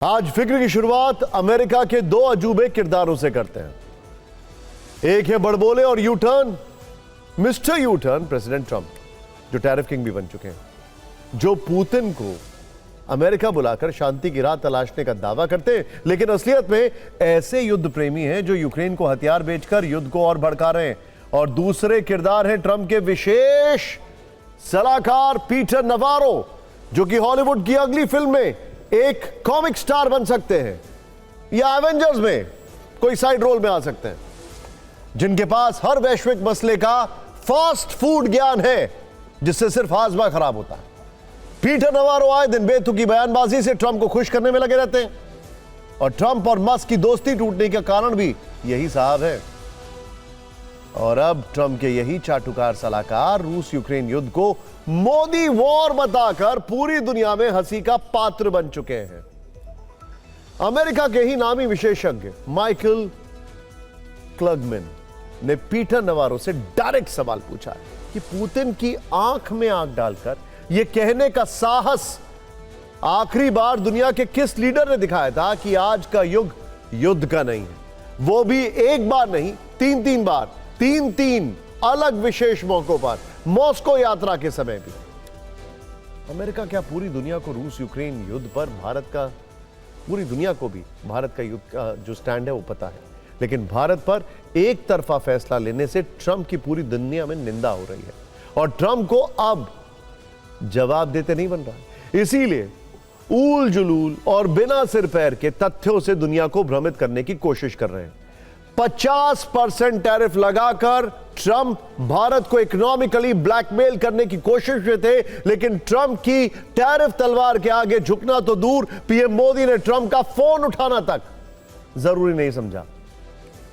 आज फिक्र की शुरुआत अमेरिका के दो अजूबे किरदारों से करते हैं। एक है बड़बोले और U turn, mister U turn president Trump, जो टैरिफ किंग भी बन चुके हैं, जो पुतिन को अमेरिका बुलाकर शांति की राह तलाशने का दावा करते हैं, लेकिन असलियत में ऐसे युद्ध प्रेमी हैं जो यूक्रेन को हथियार बेचकर युद्ध को और भड़का रहे हैं। और दूसरे किरदार हैं ट्रंप के विशेष सलाहकार पीटर नवारो, जो कि हॉलीवुड की अगली फिल्म में एक कॉमिक स्टार बन सकते हैं या एवेंजर्स में कोई साइड रोल में आ सकते हैं, जिनके पास हर वैश्विक मसले का फास्ट फूड ज्ञान है जिससे सिर्फ हाजमा खराब होता है। पीटर नवारो आए दिन बेतुकी बयानबाजी से ट्रंप को खुश करने में लगे रहते हैं, और ट्रंप और मस्क की दोस्ती टूटने का कारण भी यही साहब है। और अब ट्रंप के यही चाटुकार सलाहकार रूस यूक्रेन युद्ध को मोदी वॉर बताकर पूरी दुनिया में हंसी का पात्र बन चुके हैं। अमेरिका के ही नामी विशेषज्ञ माइकल क्लगमैन ने पीटर नवारो से डायरेक्ट सवाल पूछा कि पुतिन की आंख में आंख डालकर यह कहने का साहस आखिरी बार दुनिया के किस लीडर ने दिखाया था कि आज का युग युद्ध का नहीं है, वो भी एक बार नहीं, तीन बार, तीन अलग विशेष मौकों पर, मॉस्को यात्रा के समय भी। अमेरिका क्या पूरी दुनिया को रूस यूक्रेन युद्ध पर पूरी दुनिया को भी भारत का युद्ध का जो स्टैंड है वो पता है, लेकिन भारत पर एक तरफा फैसला लेने से ट्रंप की पूरी दुनिया में निंदा हो रही है और ट्रंप को अब जवाब देते नहीं बन रहा। इसीलिए ऊल जुलूल और बिना सिर पैर के तथ्यों से दुनिया को भ्रमित करने की कोशिश कर रहे हैं। 50% टैरिफ लगाकर ट्रंप भारत को इकोनॉमिकली ब्लैकमेल करने की कोशिश में थे, लेकिन ट्रंप की टैरिफ तलवार के आगे झुकना तो दूर, पीएम मोदी ने ट्रंप का फोन उठाना तक जरूरी नहीं समझा।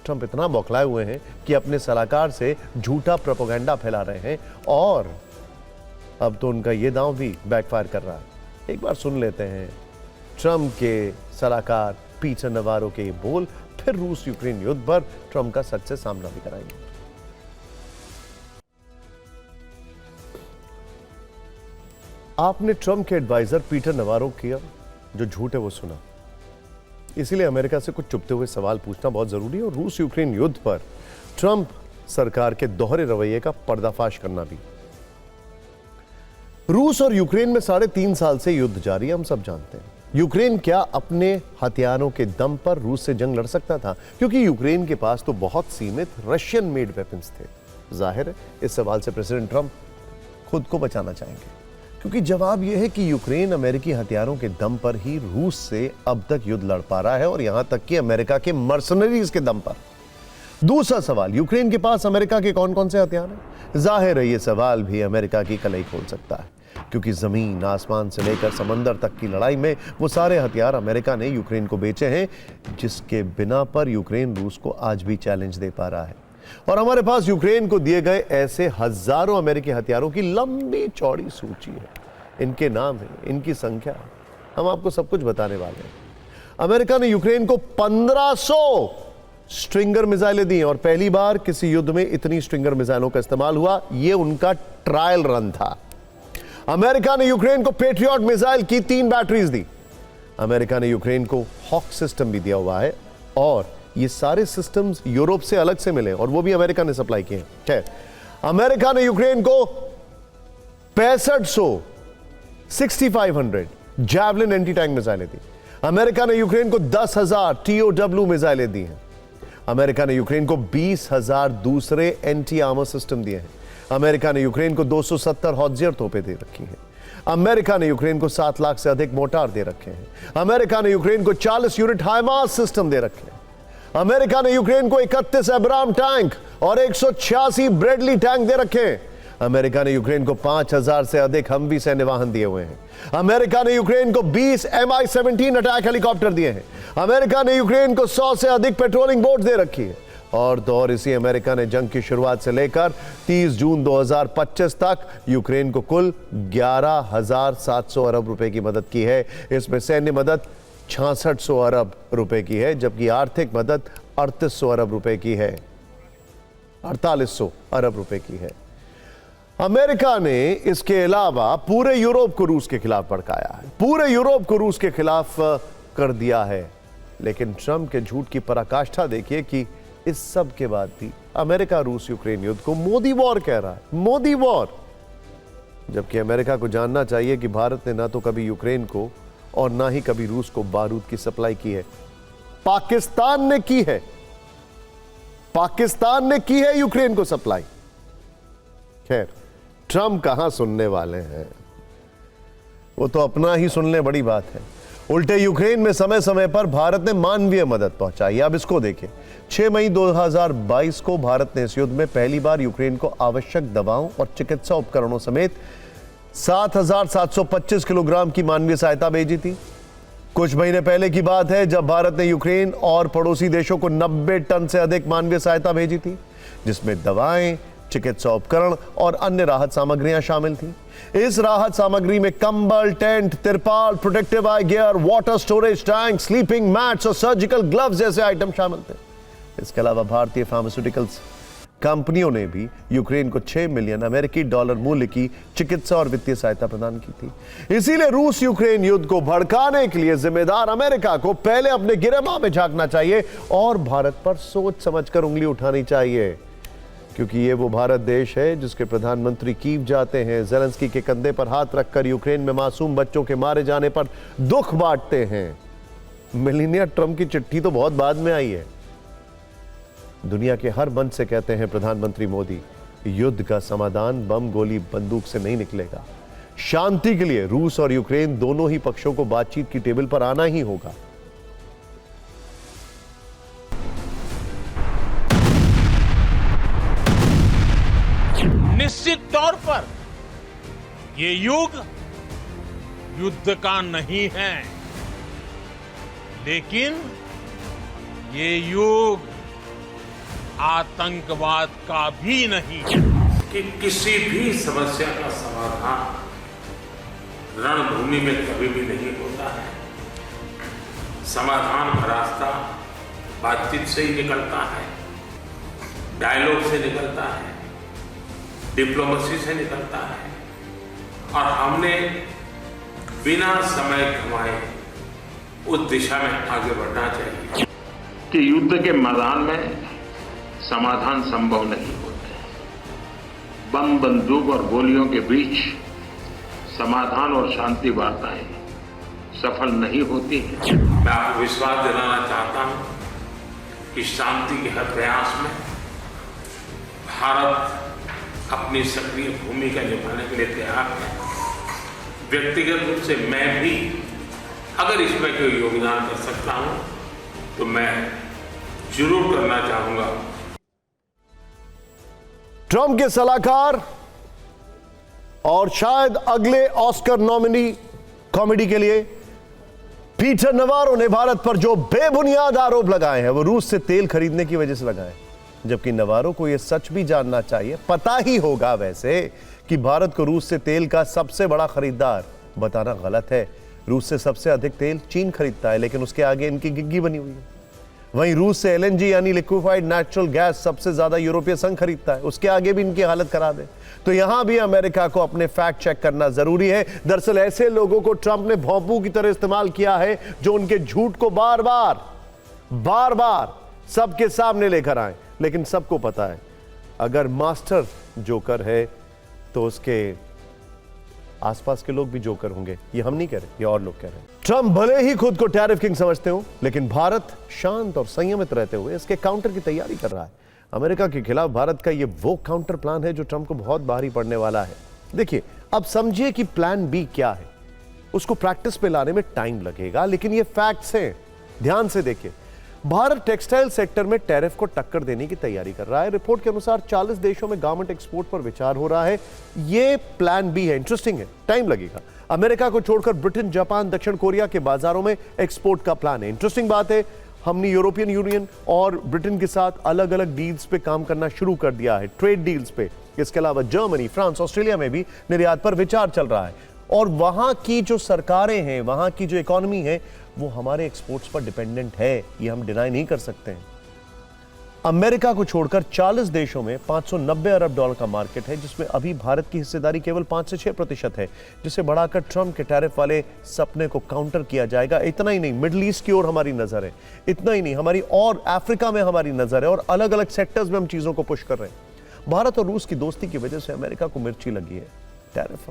ट्रंप इतना बौखलाए हुए हैं कि अपने सलाहकार से झूठा प्रोपेगेंडा फैला रहे हैं, और अब तो उनका यह दांव भी बैकफायर कर रहा है। एक बार सुन लेते हैं ट्रंप के सलाहकार पीटर नवारो के बोल, फिर रूस यूक्रेन युद्ध पर ट्रंप का सच से सामना भी कराएंगे। आपने ट्रंप के एडवाइजर पीटर नवारो किया जो झूठ है वो सुना, इसीलिए अमेरिका से कुछ चुपते हुए सवाल पूछना बहुत जरूरी है, और रूस यूक्रेन युद्ध पर ट्रंप सरकार के दोहरे रवैये का पर्दाफाश करना भी। रूस और यूक्रेन में 3.5 साल से युद्ध जारी है, हम सब जानते हैं। यूक्रेन क्या अपने हथियारों के दम पर रूस से जंग लड़ सकता था? क्योंकि यूक्रेन के पास तो बहुत सीमित रशियन मेड वेपन्स थे। जाहिर है इस सवाल से प्रेसिडेंट ट्रंप खुद को बचाना चाहेंगे, क्योंकि जवाब यह है कि यूक्रेन अमेरिकी हथियारों के दम पर ही रूस से अब तक युद्ध लड़ पा रहा है, और यहां तक कि अमेरिका के मर्सनरीज के दम पर। दूसरा सवाल, यूक्रेन के पास अमेरिका के कौन कौन से हथियार हैं? जाहिर है यह सवाल भी अमेरिका की कलई खोल सकता है, क्योंकि जमीन आसमान से लेकर समंदर तक की लड़ाई में वो सारे हथियार अमेरिका ने यूक्रेन को बेचे हैं, जिसके बिना पर यूक्रेन रूस को आज भी चैलेंज दे पा रहा है। और हमारे पास यूक्रेन को दिए गए ऐसे हजारों अमेरिकी हथियारों की लंबी चौड़ी सूची है। इनके नाम है, इनकी संख्या, हम आपको सब कुछ बताने वाले हैं। अमेरिका ने यूक्रेन को 1500 स्ट्रिंगर मिसाइलें दी हैं, और पहली बार किसी युद्ध में इतनी स्ट्रिंगर मिसाइलों का इस्तेमाल हुआ, यह उनका ट्रायल रन था। अमेरिका ने यूक्रेन को पेट्रियट मिसाइल की 3 बैटरीज दी। अमेरिका ने यूक्रेन को हॉक सिस्टम भी दिया हुआ है, और ये सारे सिस्टम्स यूरोप से अलग से मिले, और वो भी अमेरिका ने सप्लाई किए हैं। अमेरिका ने यूक्रेन को 6500 जैवलिन एंटी टैंक मिसाइलें दी। अमेरिका ने यूक्रेन को 10,000 TOW मिसाइलें दी हैं। अमेरिका ने यूक्रेन को 20,000 दूसरे एंटी आर्मर सिस्टम दिए हैं। अमेरिका ने यूक्रेन को 270 हॉटजियर तोपें दे रखी हैं। अमेरिका ने यूक्रेन को 7 लाख से अधिक मोर्टार दे रखे हैं। अमेरिका ने यूक्रेन को 40 यूनिट हाइमार्स सिस्टम दे रखे हैं। अमेरिका ने यूक्रेन को 31 एब्राम टैंक और 186 ब्रेडली टैंक दे रखे हैं। अमेरिका ने यूक्रेन को 5000 से अधिक हमवी सैन्य वाहन दिए हुए हैं। अमेरिका ने यूक्रेन को 20 MI-17 अटैक हेलीकॉप्टर दिए हैं। अमेरिका ने यूक्रेन को 100 से अधिक पेट्रोलिंग बोट दे रखी है। और तो और इसी अमेरिका ने जंग की शुरुआत से लेकर 30 जून 2025 तक यूक्रेन को कुल 11,700 अरब रुपए की मदद की है। इसमें सैन्य मदद 6600 अरब रुपए की है, जबकि आर्थिक मदद 3800 अरब रुपए की है, 4800 अरब रुपए की है। अमेरिका ने इसके अलावा पूरे यूरोप को रूस के खिलाफ भड़काया है। पूरे यूरोप को रूस के खिलाफ कर दिया है। लेकिन ट्रंप के झूठ की पराकाष्ठा देखिए कि इस सब के बाद भी अमेरिका रूस यूक्रेन युद्ध को मोदी वॉर कह रहा है, मोदी वॉर। जबकि अमेरिका को जानना चाहिए कि भारत ने ना तो कभी यूक्रेन को और ना ही कभी रूस को बारूद की सप्लाई की है, पाकिस्तान ने की है, पाकिस्तान ने की है यूक्रेन को सप्लाई। खैर, ट्रंप कहां सुनने वाले हैं, वो तो अपना ही सुन ले, बड़ी बात है। उल्टे यूक्रेन में समय समय पर भारत ने मानवीय मदद पहुंचाई। अब इसको देखें, 6 मई 2022 को भारत ने इस युद्ध में पहली बार यूक्रेन को आवश्यक दवाओं और चिकित्सा उपकरणों समेत 7,725 किलोग्राम की मानवीय सहायता भेजी थी। कुछ महीने पहले की बात है जब भारत ने यूक्रेन और पड़ोसी देशों को 90 टन से अधिक मानवीय सहायता भेजी थी, जिसमें दवाएं, चिकित्सा उपकरण और अन्य राहत सामग्रियां शामिल थी। इस राहत सामग्री में कंबल, टेंट, तिरपाल, protective eye gear, water storage tank, sleeping mats और सर्जिकल ग्लव्स जैसे आइटम शामिल थे। इसके अलावा भारतीय फार्मास्यूटिकल्स कंपनियों ने भी यूक्रेन को 6 मिलियन अमेरिकी डॉलर मूल्य की चिकित्सा और वित्तीय सहायता प्रदान की थी। इसीलिए रूस यूक्रेन युद्ध को भड़काने के लिए जिम्मेदार अमेरिका को पहले अपने गिरेबान में झांकना चाहिए और भारत पर सोच समझकर उंगली उठानी चाहिए, क्योंकि ये वो भारत देश है जिसके प्रधानमंत्री कीव जाते हैं, ज़ेलेंस्की के कंधे पर हाथ रखकर यूक्रेन में मासूम बच्चों के मारे जाने पर दुख बांटते हैं। मिलीनिया ट्रंप की चिट्ठी तो बहुत बाद में आई है। दुनिया के हर मंच से कहते हैं प्रधानमंत्री मोदी, युद्ध का समाधान बम, गोली, बंदूक से नहीं निकलेगा। शांति के लिए रूस और यूक्रेन दोनों ही पक्षों को बातचीत की टेबल पर आना ही होगा। निश्चित तौर पर ये युग युद्ध का नहीं है, लेकिन ये युग आतंकवाद का भी नहीं है। कि किसी भी समस्या का समाधान रणभूमि में कभी भी नहीं होता है। समाधान का रास्ता बातचीत से ही निकलता है, डायलॉग से निकलता है, डिप्लोमेसी से निकलता है। और हमने बिना समय गंवाए उस दिशा में आगे बढ़ना चाहिए कि युद्ध के मैदान में समाधान संभव नहीं होते। बम, बंदूक और गोलियों के बीच समाधान और शांति वार्ताएं सफल नहीं होती हैं। मैं आपको विश्वास दिलाना चाहता हूं कि शांति के हर प्रयास में भारत अपनी सक्रिय भूमिका निभाने के लिए तैयार है। व्यक्तिगत रूप से मैं भी अगर इसमें कोई योगदान कर सकता हूं तो मैं जरूर करना चाहूंगा। ट्रंप के सलाहकार और शायद अगले ऑस्कर नॉमिनी कॉमेडी के लिए पीटर नवारो ने भारत पर जो बेबुनियाद आरोप लगाए हैं वो रूस से तेल खरीदने की वजह से लगाए, जबकि नवारो को यह सच भी जानना चाहिए, पता ही होगा वैसे, कि भारत को रूस से तेल का सबसे बड़ा खरीदार बताना गलत है। रूस से सबसे अधिक तेल चीन खरीदता है, लेकिन उसके आगे इनकी गिग्गी बनी हुई है। वहीं रूस से एलएनजी यानी लिक्विफाइड नेचुरल गैस सबसे ज्यादा यूरोपीय संघ खरीदता है, उसके आगे भी इनकी हालत खराब है। तो यहां भी अमेरिका को अपने फैक्ट चेक करना जरूरी है। दरअसल ऐसे लोगों को ट्रंप ने भोंपू की तरह इस्तेमाल किया है जो उनके झूठ को बार बार सबके सामने लेकर आए। लेकिन सबको पता है अगर मास्टर जोकर है तो उसके आसपास के लोग भी जोकर होंगे। ये हम नहीं कह रहे, ये और लोग कह रहे हैं। ट्रंप भले ही खुद को टैरिफ किंग समझते हो, लेकिन भारत शांत और संयमित रहते हुए इसके काउंटर की तैयारी कर रहा है। अमेरिका के खिलाफ भारत का ये वो काउंटर प्लान है जो ट्रंप को बहुत भारी पड़ने वाला है। देखिए, अब समझिए कि प्लान बी क्या है। उसको प्रैक्टिस पे लाने में टाइम लगेगा, लेकिन ये फैक्ट्स हैं। ध्यान से देखिए, भारत टेक्सटाइल सेक्टर में टैरिफ को टक्कर देने की तैयारी कर रहा है। रिपोर्ट के अनुसार 40 देशों में गारमेंट एक्सपोर्ट पर विचार हो रहा है। यह प्लान बी है, इंटरेस्टिंग है, टाइम लगेगा। अमेरिका को छोड़कर ब्रिटेन, जापान, दक्षिण कोरिया के बाजारों में एक्सपोर्ट का प्लान है। इंटरेस्टिंग बात है, हमने यूरोपियन यूनियन और ब्रिटेन के साथ अलग अलग डील्स पे काम करना शुरू कर दिया है, ट्रेड डील्स पे। इसके अलावा जर्मनी, फ्रांस, ऑस्ट्रेलिया में भी निर्यात पर विचार चल रहा है। और वहां की जो सरकारें हैं, वहां की जो इकोनॉमी है, वो हमारे एक्सपोर्ट्स पर डिपेंडेंट है, ये हम डिनाई नहीं कर सकते हैं। अमेरिका को छोड़कर 40 देशों में $590 अरब का मार्केट है, जिसमें अभी भारत की हिस्सेदारी केवल 5 से 6% है, जिसे बढ़ाकर ट्रंप के टैरिफ वाले सपने को काउंटर किया जाएगा। इतना ही नहीं, मिडिल ईस्ट की ओर हमारी नजर है, इतना ही नहीं, हमारी और अफ्रीका में हमारी नजर है, और अलग अलग सेक्टर्स में हम चीजों को पुश कर रहे हैं। भारत और रूस की दोस्ती की वजह से अमेरिका को मिर्ची लगी है। टैरिफ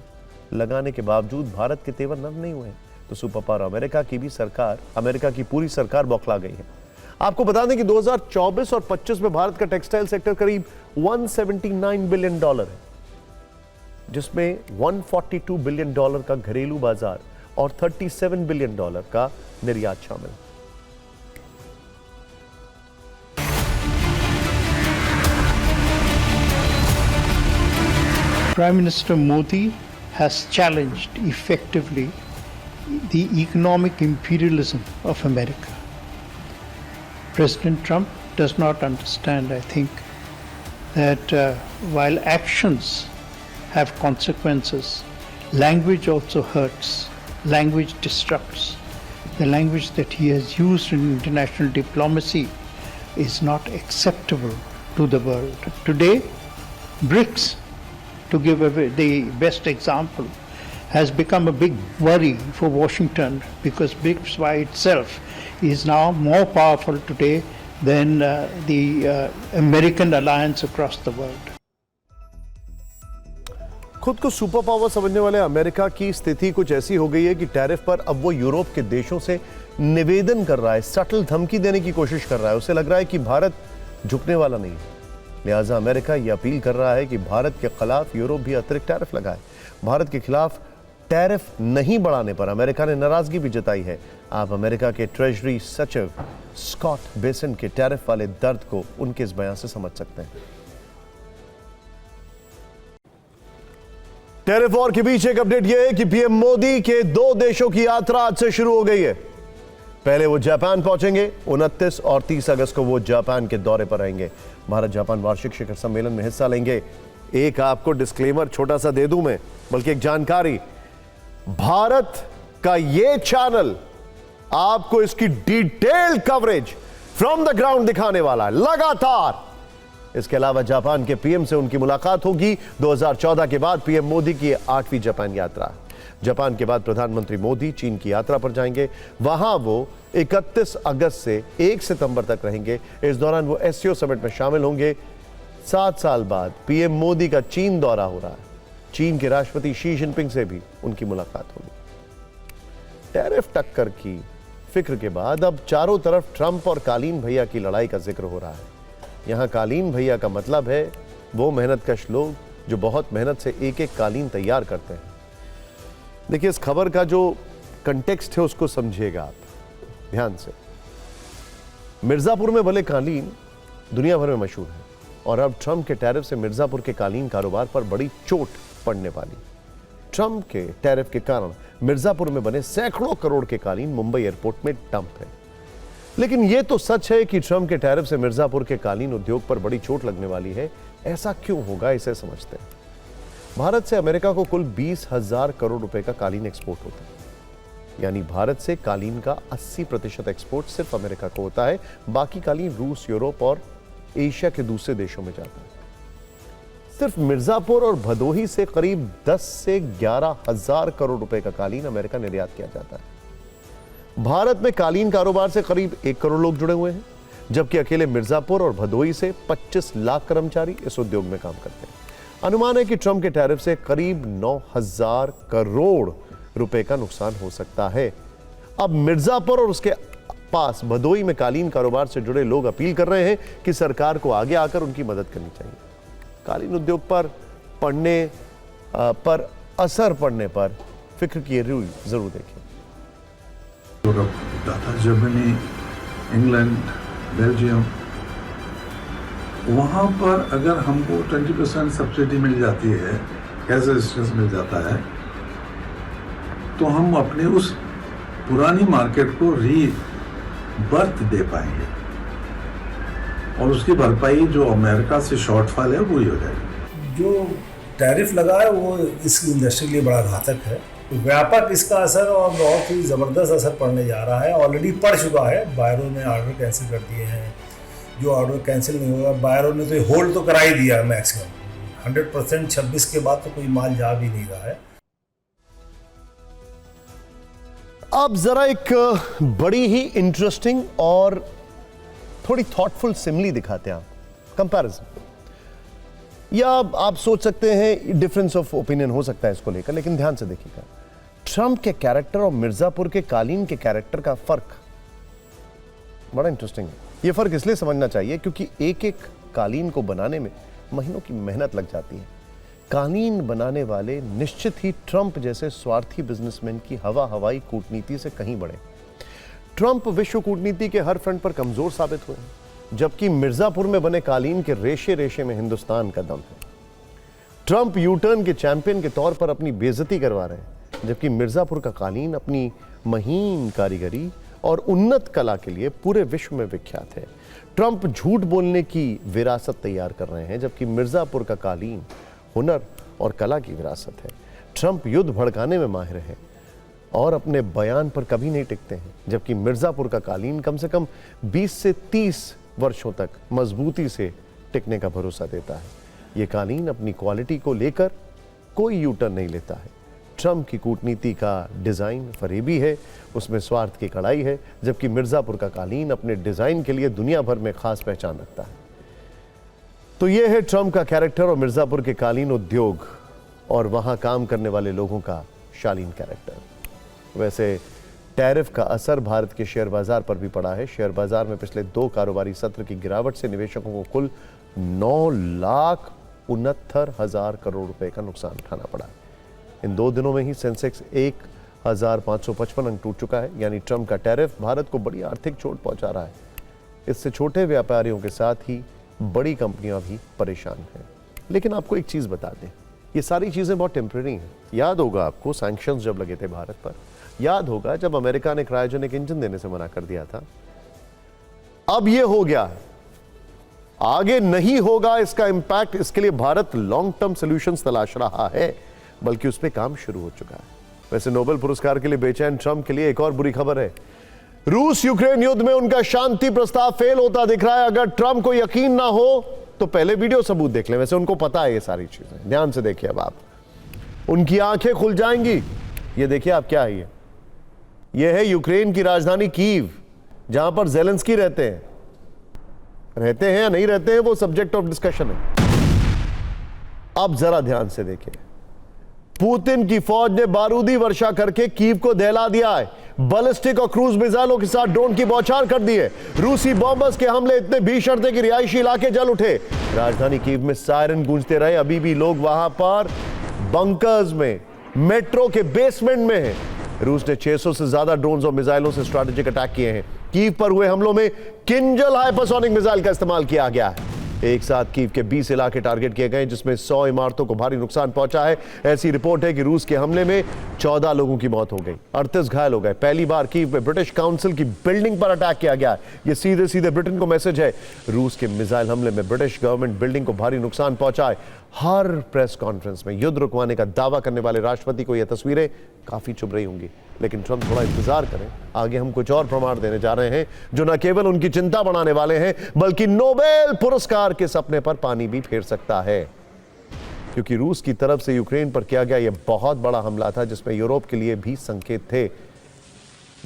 लगाने के बावजूद भारत के तेवर नरम नहीं हुए, तो सुपर पावर अमेरिका की पूरी सरकार बौखला गई है। आपको बता दें कि 2024 और 25 में भारत का टेक्सटाइल सेक्टर करीब $179 बिलियन है, जिसमें $142 बिलियन का घरेलू बाजार और $37 बिलियन का निर्यात शामिल है। Prime Minister Modi has challenged effectively the economic imperialism of America. President Trump does not understand, I think, that while actions have consequences, language also hurts, language disrupts. The language that he has used in international diplomacy is not acceptable to the world. Today, BRICS, to give the best example, has become a big worry for Washington, because BRICS by itself is now more powerful today than the American alliance across the world. खुद को super power समझने वाले America की स्थिति कुछ ऐसी हो गई है कि टैरिफ पर अब वो यूरोप के देशों से निवेदन कर रहा है, सटल धमकी देने की कोशिश कर रहा है। उसे लग रहा है कि भारत झुकने वाला नहीं है, लिहाजा अमेरिका ये अपील कर रहा है कि भारत के खिलाफ यूरोप भी अतिरिक्त टैरिफ लगाए। भारत के खिलाफ टैरिफ नहीं बढ़ाने पर अमेरिका ने नाराजगी भी जताई है। आप अमेरिका के ट्रेजरी सचिव स्कॉट बेसेंट के टैरिफ वाले दर्द को उनके इस बयान से समझ सकते हैं। टैरिफ वॉर के बीच एक अपडेट यह है कि पीएम मोदी के 2 देशों की यात्रा आज से शुरू हो गई है। पहले वो जापान पहुंचेंगे, 29 और 30 अगस्त को वो जापान के दौरे पर रहेंगे। भारत जापान वार्षिक शिखर सम्मेलन में हिस्सा लेंगे। एक आपको डिस्क्लेमर छोटा सा दे दूं मैं, बल्कि एक जानकारी, भारत का ये चैनल आपको इसकी detail coverage from the ground दिखाने वाला है लगातार। इसके अलावा जापान के पीएम से उनकी मुलाकात होगी। 2014 के बाद पीएम मोदी की 8वीं जापान यात्रा। जापान के बाद प्रधानमंत्री मोदी चीन की यात्रा पर जाएंगे। वहां वो 31 अगस्त से 1 सितंबर तक रहेंगे। इस दौरान वो एससीओ समिट में शामिल होंगे। 7 साल बाद पीएम मोदी का चीन दौरा हो रहा है। चीन के राष्ट्रपति शी जिनपिंग से भी उनकी मुलाकात होगी। टैरिफ टक्कर की फिक्र के बाद अब चारों तरफ ट्रंप और कालीन भैया की लड़ाई का जिक्र हो रहा है। यहां कालीन भैया का मतलब है वो मेहनतकश लोग जो बहुत मेहनत से एक एक कालीन तैयार करते हैं। देखिए, इस खबर का जो कंटेक्स्ट है उसको समझिएगा आप ध्यान से। मिर्जापुर में बने कालीन दुनिया भर में मशहूर है, और अब ट्रंप के टैरिफ से मिर्जापुर के कालीन कारोबार पर बड़ी चोट पड़ने वाली। ट्रंप के टैरिफ के कारण मिर्जापुर में बने सैकड़ों करोड़ के कालीन मुंबई एयरपोर्ट में डंप है। लेकिन यह तो सच है कि ट्रंप के टैरिफ से मिर्जापुर के कालीन उद्योग पर बड़ी चोट लगने वाली है। ऐसा क्यों होगा, इसे समझते हैं। भारत से अमेरिका को कुल 20,000 करोड़ रुपए का कालीन एक्सपोर्ट होता है, यानी भारत से कालीन का 80% एक्सपोर्ट सिर्फ अमेरिका को होता है। बाकी कालीन रूस, यूरोप और एशिया के दूसरे देशों में जाता है। सिर्फ मिर्जापुर और भदोही से करीब 10 से 11,000 करोड़ रुपए का कालीन अमेरिका निर्यात किया जाता है। भारत में कालीन कारोबार से करीब 1 करोड़ लोग जुड़े हुए हैं, जबकि अकेले मिर्जापुर और भदोही से 25 लाख कर्मचारी इस उद्योग में काम करते हैं। अनुमान है कि ट्रंप के टैरिफ से करीब 9,000 करोड़ रुपए का नुकसान हो सकता है। अब मिर्जापुर और उसके पास भदोही में कालीन कारोबार से जुड़े लोग अपील कर रहे हैं कि सरकार को आगे आकर उनकी मदद करनी चाहिए। कालीन उद्योग पर असर पड़ने पर फिक्र की जरूर देखें। यूरोप, जर्मनी, इंग्लैंड, बेल्जियम, वहाँ पर अगर हमको 20% सब्सिडी मिल जाती है, कैश रेजिस्टेंस मिल जाता है, तो हम अपने उस पुरानी मार्केट को रीबर्थ दे पाएंगे और उसकी भरपाई जो अमेरिका से शॉर्टफॉल है वो ही हो जाएगी। जो टैरिफ लगा है वो इस इंडस्ट्री के लिए बड़ा घातक है। व्यापक इसका असर और बहुत ही ज़बरदस्त असर पड़ने जा रहा है। ऑलरेडी पड़ चुका है। बायरों ने ऑर्डर कैंसिल कर दिए हैं, जो ऑर्डर कैंसिल नहीं होगा। बायरों ने तो होल्ड तो करा ही दिया मैक्सिमम 100%। 26 के बाद तो कोई माल जा भी नहीं रहा है। अब जरा एक बड़ी ही इंटरेस्टिंग और थोड़ी थॉटफुल सिमिली दिखाते हैं आप, कंपैरिजन। या आप सोच सकते हैं डिफरेंस ऑफ ओपिनियन हो सकता है इसको लेकर, लेकिन ध्यान से देखिएगा, ट्रंप के कैरेक्टर और मिर्जापुर के कालीन के कैरेक्टर का फर्क बड़ा इंटरेस्टिंग है। यह फर्क इसलिए समझना चाहिए क्योंकि एक एक कालीन को बनाने में महीनों की मेहनत लग जाती है। कालीन बनाने वाले निश्चित ही ट्रंप जैसे स्वार्थी बिजनेसमैन की हवाई कूटनीति से कहीं बढ़े। ट्रंप विश्व कूटनीति के हर फ्रंट पर कमजोर साबित हुए, जबकि मिर्जापुर में बने कालीन के रेशे रेशे में हिंदुस्तान का दम है। ट्रंप यूटर्न के चैंपियन के तौर पर अपनी बेइज्जती करवा रहे हैं, जबकि मिर्जापुर का कालीन अपनी महीन कारीगरी और उन्नत कला के लिए पूरे विश्व में विख्यात है। ट्रंप झूठ बोलने की विरासत तैयार कर रहे हैं, जबकि मिर्जापुर का कालीन हुनर और कला की विरासत है। ट्रंप युद्ध भड़काने में माहिर है और अपने बयान पर कभी नहीं टिकते हैं, जबकि मिर्जापुर का कालीन कम से कम 20 से 30 वर्षों तक मजबूती से टिकने का भरोसा देता है। यह कालीन अपनी क्वालिटी को लेकर कोई यूटर्न नहीं लेता है। ट्रंप की कूटनीति का डिजाइन फरेबी है, उसमें स्वार्थ की कड़ाई है, जबकि मिर्जापुर का कालीन अपने डिजाइन के लिए दुनिया भर में खास पहचान रखता है। तो यह है ट्रंप का कैरेक्टर और मिर्जापुर के कालीन उद्योग और वहां काम करने वाले लोगों का शालीन कैरेक्टर। वैसे टैरिफ का असर भारत के शेयर बाजार पर भी पड़ा है। शेयर बाजार में पिछले 2 कारोबारी सत्र की गिरावट से निवेशकों को कुल 9,69,000 करोड़ रुपए का नुकसान उठाना पड़ा। इन 2 दिनों में ही सेंसेक्स 1,555 अंक टूट चुका है। यानी ट्रंप का टैरिफ भारत को बड़ी आर्थिक चोट पहुंचा रहा है। इससे छोटे व्यापारियों के साथ ही बड़ी कंपनियां भी परेशान हैं। लेकिन आपको एक चीज बता दें, ये सारी चीजें बहुत टेम्परेरी हैं। याद होगा आपको सैंक्शंस जब लगे थे भारत पर, याद होगा जब अमेरिका ने क्रायोजेनिक इंजन देने से मना कर दिया था। अब ये हो गया है, आगे नहीं होगा इसका इंपैक्ट। इसके लिए भारत लॉन्ग टर्म सॉल्यूशंस तलाश रहा है, बल्कि उस पर काम शुरू हो चुका है। वैसे नोबेल पुरस्कार के लिए बेचैन ट्रंप के लिए एक और बुरी खबर है। रूस यूक्रेन युद्ध में उनका शांति प्रस्ताव फेल होता दिख रहा है। अगर ट्रंप को यकीन ना हो तो पहले वीडियो सबूत देख लें। वैसे उनको पता है ये सारी चीजें, ध्यान से देखिए। अब आप उनकी आंखें खुल जाएंगी। ये देखिए आप, क्या है ये है यूक्रेन की राजधानी कीव, जहां पर ज़ेलेंस्की रहते हैं या नहीं रहते हैं वो सब्जेक्ट ऑफ डिस्कशन है। अब जरा ध्यान से देखिए, पुतिन की फौज ने बारूदी वर्षा करके कीव को दहला दिया है। बैलिस्टिक और क्रूज मिसाइलों के साथ ड्रोन की बौछार कर दी है। रूसी बॉम्बर्स के हमले इतने भीषण थे कि रिहायशी इलाके जल उठे। राजधानी कीव में सायरन गूंजते रहे। अभी भी लोग वहां पर बंकर्स में, मेट्रो के बेसमेंट में हैं। रूस ने 600 से ज्यादा ड्रोन्स और मिसाइलों से स्ट्रैटेजिक अटैक किए हैं। कीव पर हुए हमलों में किंजल हाइपरसोनिक मिसाइल का इस्तेमाल किया गया है। एक साथ कीव के 20 इलाके टारगेट किए गए, जिसमें 100 इमारतों को भारी नुकसान पहुंचा है। ऐसी रिपोर्ट है कि रूस के हमले में 14 लोगों की मौत हो गई, 38 घायल हो गए। पहली बार कीव में ब्रिटिश काउंसिल की बिल्डिंग पर अटैक किया गया। यह सीधे सीधे ब्रिटेन को मैसेज है। रूस के मिसाइल हमले में ब्रिटिश गवर्नमेंट बिल्डिंग को भारी नुकसान पहुंचा है। हर प्रेस कॉन्फ्रेंस में युद्ध रुकवाने का दावा करने वाले राष्ट्रपति को यह तस्वीरें काफी चुभ रही होंगी। लेकिन ट्रंप थोड़ा इंतजार करें, आगे हम कुछ और प्रमाण देने जा रहे हैं जो न केवल उनकी चिंता बढ़ाने वाले हैं, बल्कि नोबेल पुरस्कार के सपने पर पानी भी फेर सकता है। क्योंकि रूस की तरफ से यूक्रेन पर किया गया यह बहुत बड़ा हमला था, जिसमें यूरोप के लिए भी संकेत थे।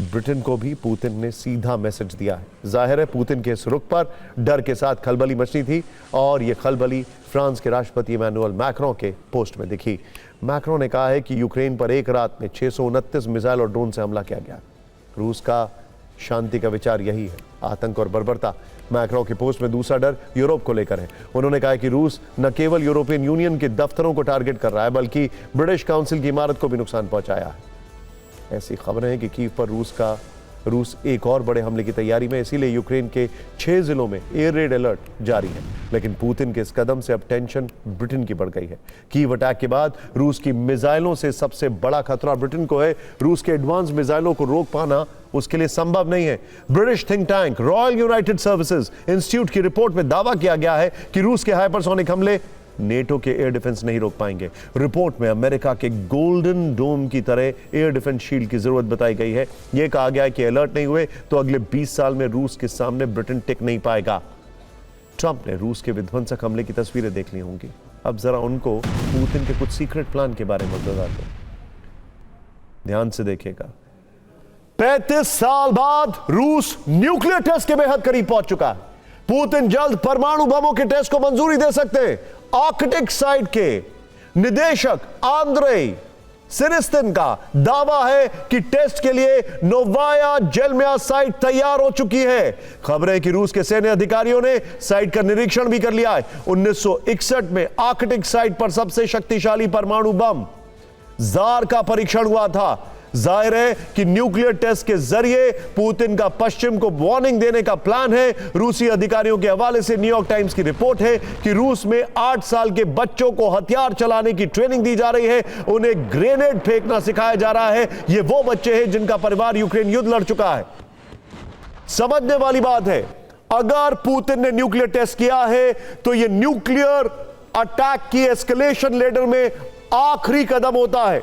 ब्रिटेन को भी पुतिन ने सीधा मैसेज दिया है। जाहिर है पुतिन के इस रुख पर डर के साथ खलबली मची थी, और यह खलबली फ्रांस के राष्ट्रपति इमैनुअल मैक्रों के पोस्ट में दिखी। मैक्रों ने कहा है कि यूक्रेन पर एक रात में 629 मिसाइल और ड्रोन से हमला किया गया। रूस का शांति का विचार यही है, आतंक और बर्बरता। मैक्रों के पोस्ट में दूसरा डर यूरोप को लेकर है। उन्होंने कहा कि रूस न केवल यूरोपियन यूनियन के दफ्तरों को टारगेट कर रहा है, बल्कि ब्रिटिश काउंसिल की इमारत को भी नुकसान पहुंचाया है। ऐसी खबरें हैं कि कीव पर रूस एक और बड़े हमले की तैयारी में, इसीलिए यूक्रेन के 6 जिलों में एयर रेड अलर्ट जारी है। लेकिन पुतिन के इस कदम से अब टेंशन ब्रिटेन की बढ़ गई है। कीव अटैक के बाद रूस की मिसाइलों से सबसे बड़ा खतरा ब्रिटेन को है। रूस के एडवांस मिसाइलों को रोक पाना उसके लिए संभव नहीं है। British think tank royal United services institute की रिपोर्ट में दावा किया गया है कि रूस के हाइपरसोनिक हमले नेटो के एयर डिफेंस नहीं रोक पाएंगे। रिपोर्ट में अमेरिका के गोल्डन डोम की तरह एयर डिफेंस शील्ड की जरूरत बताई गई है। यह कहा गया है कि अलर्ट नहीं हुए तो अगले 20 साल में रूस के सामने ब्रिटेन टिक नहीं पाएगा। ट्रंप ने रूस के विध्वंसक हमले की तस्वीरें देख ली होंगी। अब जरा उनको पुतिन के कुछ सीक्रेट प्लान के बारे में बता दो। ध्यान से देखिएगा। 35 साल बाद रूस न्यूक्लियर टेस्ट के बेहद करीब पहुंच चुका है। पुतिन जल्द परमाणु बमों के टेस्ट को मंजूरी दे सकते हैं। आर्कटिक साइट के निदेशक आंद्रेई सिरिस्तिन का दावा है कि टेस्ट के लिए नोवाया जेलमिया साइट तैयार हो चुकी है। खबर है कि रूस के सैन्य अधिकारियों ने साइट का निरीक्षण भी कर लिया है। 1961 में आर्कटिक साइट पर सबसे शक्तिशाली परमाणु बम जार का परीक्षण हुआ था। जाहिर है कि न्यूक्लियर टेस्ट के जरिए पुतिन का पश्चिम को वार्निंग देने का प्लान है। रूसी अधिकारियों के हवाले से न्यूयॉर्क टाइम्स की रिपोर्ट है कि रूस में 8 साल के बच्चों को हथियार चलाने की ट्रेनिंग दी जा रही है। उन्हें ग्रेनेड फेंकना सिखाया जा रहा है। ये वो बच्चे हैं जिनका परिवार यूक्रेन युद्ध लड़ चुका है। समझने वाली बात है, अगर पुतिन ने न्यूक्लियर टेस्ट किया है तो यह न्यूक्लियर अटैक की एस्केलेशन लेडर में आखिरी कदम होता है।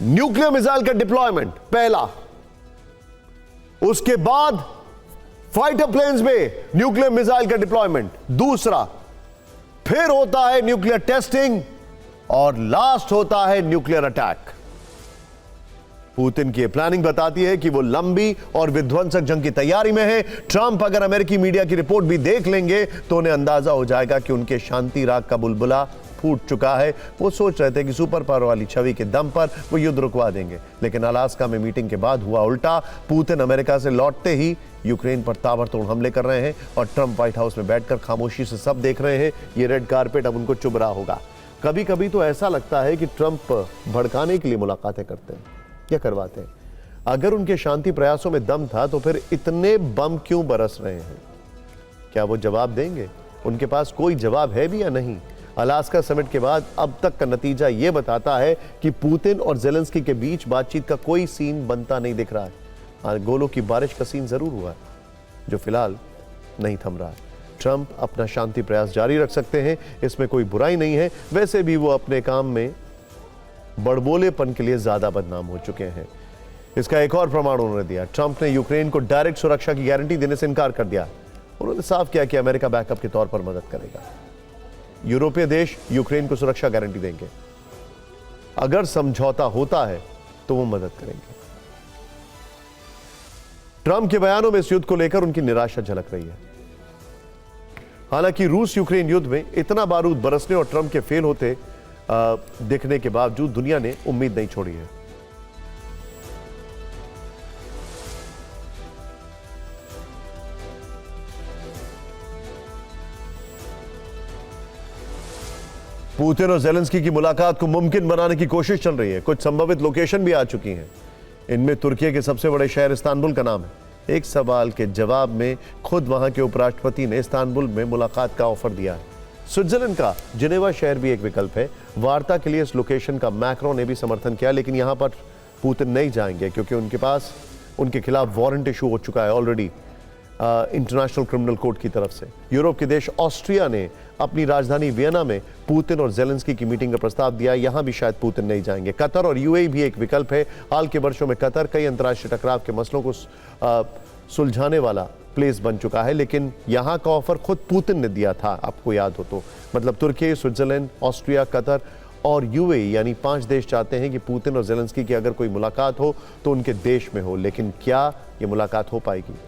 न्यूक्लियर मिसाइल का डिप्लॉयमेंट पहला, उसके बाद फाइटर प्लेन्स में न्यूक्लियर मिसाइल का डिप्लॉयमेंट दूसरा, फिर होता है न्यूक्लियर टेस्टिंग और लास्ट होता है न्यूक्लियर अटैक। पुतिन की प्लानिंग बताती है कि वो लंबी और विध्वंसक जंग की तैयारी में है। ट्रंप अगर अमेरिकी मीडिया की रिपोर्ट भी देख लेंगे तो उन्हें अंदाजा हो जाएगा कि उनके शांति राग का बुलबुला फूट चुका है। वो सोच रहे थे कि सुपर पावर वाली छवि के दम पर वो युद्ध रुकवा देंगे, लेकिन अलास्का में मीटिंग के बाद हुआ उल्टा। पुतिन अमेरिका से लौटते ही यूक्रेन पर ताबड़तोड़ हमले कर रहे हैं और ट्रंप व्हाइट हाउस में बैठकर खामोशी से सब देख रहे हैं। ये रेड कारपेट अब उनको चुभ रहा होगा। कभी कभी तो ऐसा लगता है कि ट्रंप भड़काने के लिए मुलाकातें करते हैं या करवाते हैं। अगर उनके शांति प्रयासों में दम था तो फिर इतने बम क्यों बरस रहे हैं? क्या वो जवाब देंगे? उनके पास कोई जवाब है भी या नहीं? अलास्का समिट के बाद अब तक का नतीजा यह बताता है कि पुतिन और जेलेंस्की के बीच बातचीत का कोई सीन बनता नहीं दिख रहा है। गोलों की बारिश का सीन जरूर हुआ है जो फिलहाल नहीं थम रहा है। ट्रंप अपना शांति प्रयास जारी रख सकते हैं, इसमें कोई बुराई नहीं है। वैसे भी वो अपने काम में बड़बोलेपन के लिए ज्यादा बदनाम हो चुके हैं। इसका एक और प्रमाण उन्होंने दिया। ट्रंप ने यूक्रेन को डायरेक्ट सुरक्षा की गारंटी देने से इनकार कर दिया। उन्होंने साफ किया कि अमेरिका बैकअप के तौर पर मदद करेगा। यूरोपीय देश यूक्रेन को सुरक्षा गारंटी देंगे। अगर समझौता होता है तो वो मदद करेंगे। ट्रंप के बयानों में इस युद्ध को लेकर उनकी निराशा झलक रही है। हालांकि रूस यूक्रेन युद्ध में इतना बारूद बरसने और ट्रंप के फेल होते दिखने के बावजूद दुनिया ने उम्मीद नहीं छोड़ी है। पुतिन और जेलेंस्की की मुलाकात को मुमकिन बनाने की कोशिश चल रही है। कुछ संभावित लोकेशन भी आ चुकी हैं। इनमें तुर्की के सबसे बड़े शहर इस्तांबुल का नाम है। एक सवाल के जवाब में खुद वहां के उपराष्ट्रपति ने इस्तांबुल में मुलाकात का ऑफर दिया है। स्विट्जरलैंड का जिनेवा शहर भी एक विकल्प है। वार्ता के लिए इस लोकेशन का मैक्रो ने भी समर्थन किया, लेकिन यहां पर पुतिन नहीं जाएंगे क्योंकि उनके पास उनके खिलाफ वारंट इशू हो चुका है ऑलरेडी इंटरनेशनल क्रिमिनल कोर्ट की तरफ से। यूरोप के देश ऑस्ट्रिया ने अपनी राजधानी वियना में पुतिन और जेलेंस्की की मीटिंग का प्रस्ताव दिया। यहां भी शायद पुतिन नहीं जाएंगे। कतर और यूएई भी एक विकल्प है। हाल के वर्षों में कतर कई अंतर्राष्ट्रीय टकराव के मसलों को सुलझाने वाला प्लेस बन चुका है, लेकिन यहां का ऑफर खुद पुतिन ने दिया था, आपको याद हो तो। मतलब तुर्की, स्विट्जरलैंड, ऑस्ट्रिया, कतर और यूएई यानी 5 देश चाहते हैं कि पुतिन और जेलेंस्की की अगर कोई मुलाकात हो तो उनके देश में हो। लेकिन क्या ये मुलाकात हो पाएगी?